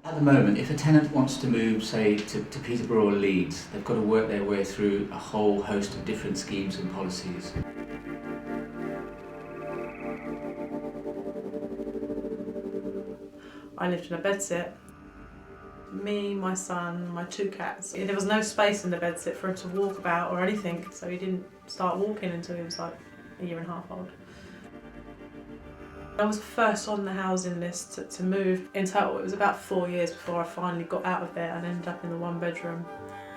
At the moment, if a tenant wants to move, say, to Peterborough or Leeds, they've got to work their way through a whole host of different schemes and policies. I lived in a bedsit. Me, my son, my 2 cats. There was no space in the bedsit for him to walk about or anything, so he didn't start walking until he was like a year and a half old. I was first on the housing list to move. In total, it was about 4 years before I finally got out of there and ended up in the one-bedroom,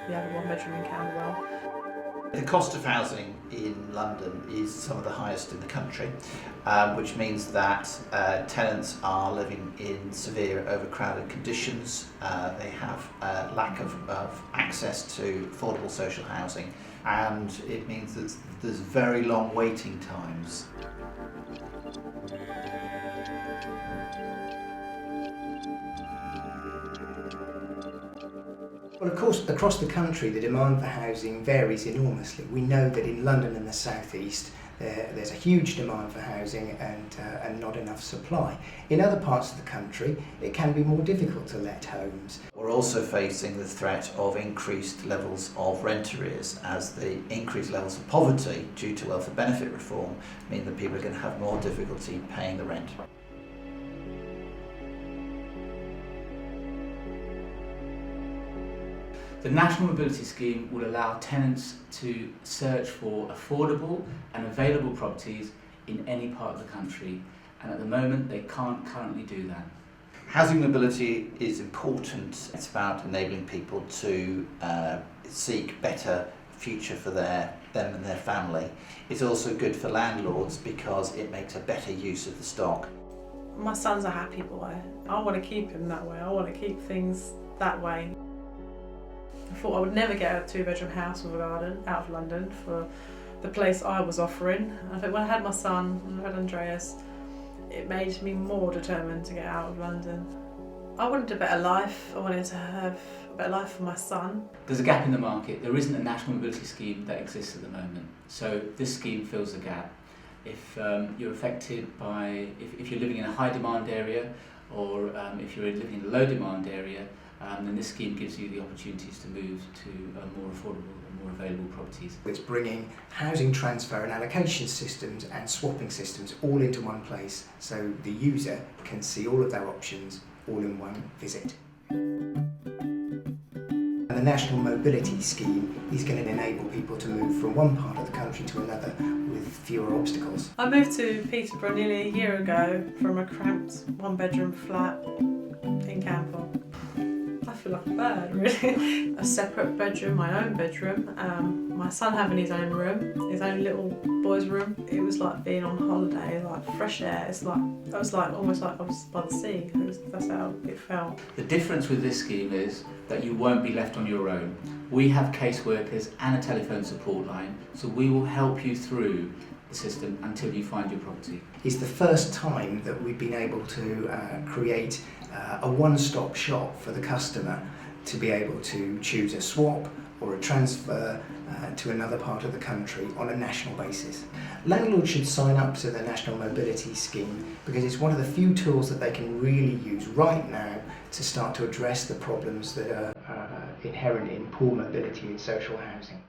the other one-bedroom in Camberwell. The cost of housing in London is some of the highest in the country, which means that tenants are living in severe overcrowded conditions. They have a lack of access to affordable social housing, and it means that there's very long waiting times. Well, of course, across the country the demand for housing varies enormously. We know that in London and the South East there's a huge demand for housing and not enough supply. In other parts of the country it can be more difficult to let homes. We're also facing the threat of increased levels of rent arrears, as the increased levels of poverty due to welfare benefit reform mean that people are going to have more difficulty paying the rent. The National Mobility Scheme will allow tenants to search for affordable and available properties in any part of the country, and at the moment they can't currently do that. Housing mobility is important. It's about enabling people to seek better future for them and their family. It's also good for landlords because it makes a better use of the stock. My son's a happy boy. I want to keep him that way. I want to keep things that way. I thought I would never get a 2-bedroom house with a garden out of London for the place I was offering. I think when I had my son and I had Andreas, it made me more determined to get out of London. I wanted a better life. I wanted to have a better life for my son. There's a gap in the market. There isn't a national mobility scheme that exists at the moment. So this scheme fills the gap. If you're affected by, if you're living in a high demand area, or if you're living in a low demand area, then this scheme gives you the opportunities to move to more affordable and more available properties. It's bringing housing transfer and allocation systems and swapping systems all into one place, so the user can see all of their options all in one visit. And the National Mobility Scheme is going to enable people to move from one part of the country to another with fewer obstacles. I moved to Peterborough nearly a year ago from a cramped 1-bedroom flat in Camberwell. I feel like a bird, really. A separate bedroom, my own bedroom, my son having his own room, his own little boy's room. It was like being on holiday, like fresh air. It's like, I was like almost like I was by the sea. That's how it felt. The difference with this scheme is that you won't be left on your own. We have caseworkers and a telephone support line, so we will help you through the system until you find your property. It's the first time that we've been able to create a one-stop shop for the customer to be able to choose a swap or a transfer to another part of the country on a national basis. Landlords should sign up to the National Mobility Scheme because it's one of the few tools that they can really use right now to start to address the problems that are inherent in poor mobility in social housing.